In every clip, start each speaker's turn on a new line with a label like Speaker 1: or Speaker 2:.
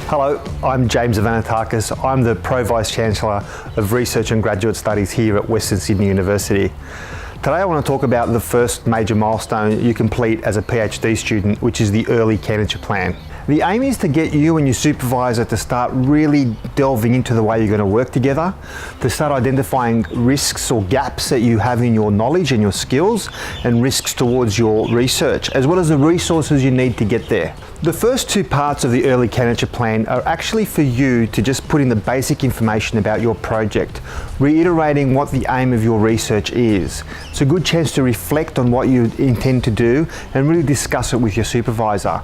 Speaker 1: Hello, I'm James Arvanitakis. I'm the Pro Vice-Chancellor of Research and Graduate Studies here at Western Sydney University. Today I want to talk about the first major milestone you complete as a PhD student, which is the Early Candidature Plan. The aim is to get you and your supervisor to start really delving into the way you're going to work together, to start identifying risks or gaps that you have in your knowledge and your skills, and risks towards your research, as well as the resources you need to get there. The first two parts of the Early Candidature Plan are actually for you to just put in the basic information about your project, reiterating what the aim of your research is. It's a good chance to reflect on what you intend to do and really discuss it with your supervisor.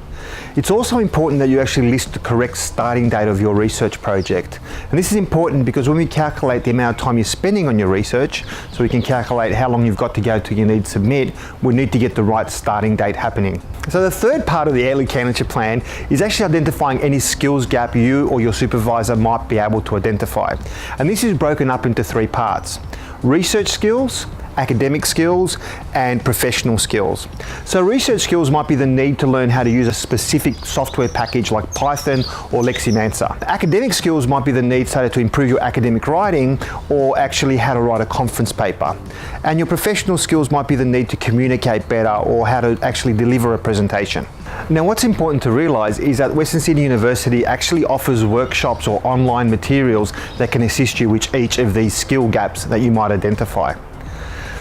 Speaker 1: It's also important that you actually list the correct starting date of your research project. And this is important because when we calculate the amount of time you're spending on your research, so we can calculate how long you've got to go till you need to submit, we need to get the right starting date happening. So the third part of the Early Candidature Plan is actually identifying any skills gap you or your supervisor might be able to identify. And this is broken up into three parts: research skills, academic skills, and professional skills. So research skills might be the need to learn how to use a specific software package like Python or Leximancer. Academic skills might be the need, say, to improve your academic writing or actually how to write a conference paper. And your professional skills might be the need to communicate better or how to actually deliver a presentation. Now, what's important to realise is that Western Sydney University actually offers workshops or online materials that can assist you with each of these skill gaps that you might identify.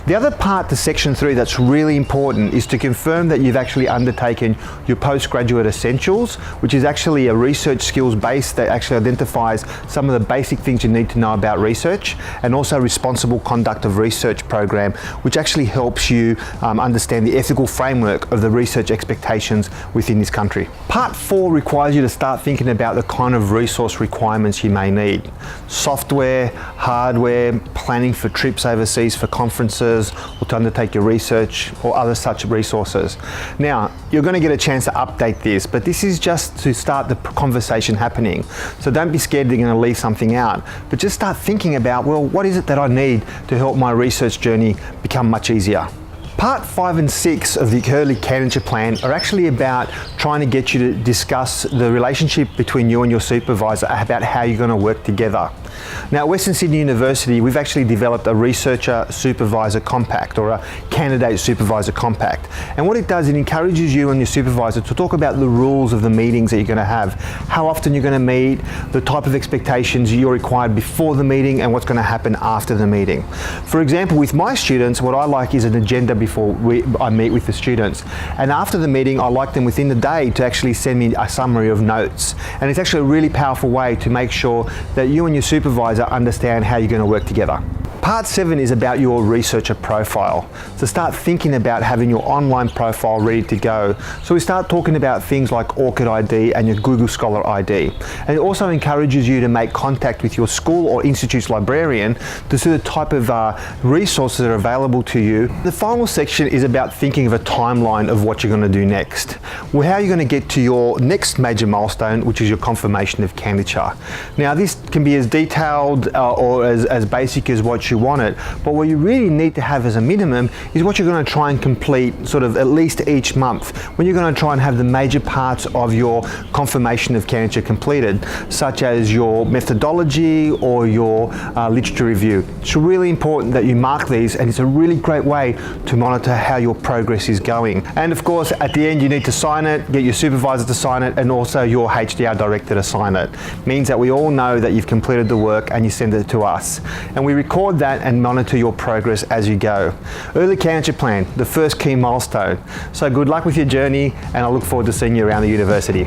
Speaker 1: The other part to Section 3 that's really important is to confirm that you've actually undertaken your Postgraduate Essentials, which is actually a research skills base that actually identifies some of the basic things you need to know about research, and also Responsible Conduct of Research program, which actually helps you understand the ethical framework of the research expectations within this country. Part 4 requires you to start thinking about the kind of resource requirements you may need: software, hardware, planning for trips overseas for conferences, or to undertake your research, or other such resources. Now, you're going to get a chance to update this, but this is just to start the conversation happening. So don't be scared you're going to leave something out, but just start thinking about, well, what is it that I need to help my research journey become much easier? Part 5 and 6 of the Early Candidature Plan are actually about trying to get you to discuss the relationship between you and your supervisor about how you're going to work together. Now, at Western Sydney University, we've actually developed a Researcher-Supervisor Compact, or a Candidate-Supervisor Compact. And what it does, it encourages you and your supervisor to talk about the rules of the meetings that you're going to have, how often you're going to meet, the type of expectations you're required before the meeting, and what's going to happen after the meeting. For example, with my students, what I like is an agenda before I meet with the students. And after the meeting, I like them within the day to actually send me a summary of notes. And it's actually a really powerful way to make sure that you and your supervisor understand how you're going to work together. Part 7 is about your researcher profile. So start thinking about having your online profile ready to go. So we start talking about things like ORCID ID and your Google Scholar ID. And it also encourages you to make contact with your school or institute's librarian to see the type of resources that are available to you. The final section is about thinking of a timeline of what you're going to do next. Well, how are you going to get to your next major milestone, which is your Confirmation of Candidature. Now, this can be as detailed or as basic as what you want it, but what you really need to have as a minimum is what you're going to try and complete sort of at least each month, when you're going to try and have the major parts of your Confirmation of Candidature completed, such as your methodology or your literature review. It's really important that you mark these, and it's a really great way to monitor how your progress is going. And of course, at the end, you need to sign it, get your supervisor to sign it, and also your HDR director to sign it. It means that we all know that you've completed the work and you send it to us. And we record that and monitor your progress as you go. Early Candidature Plan, the first key milestone. So good luck with your journey, and I look forward to seeing you around the university.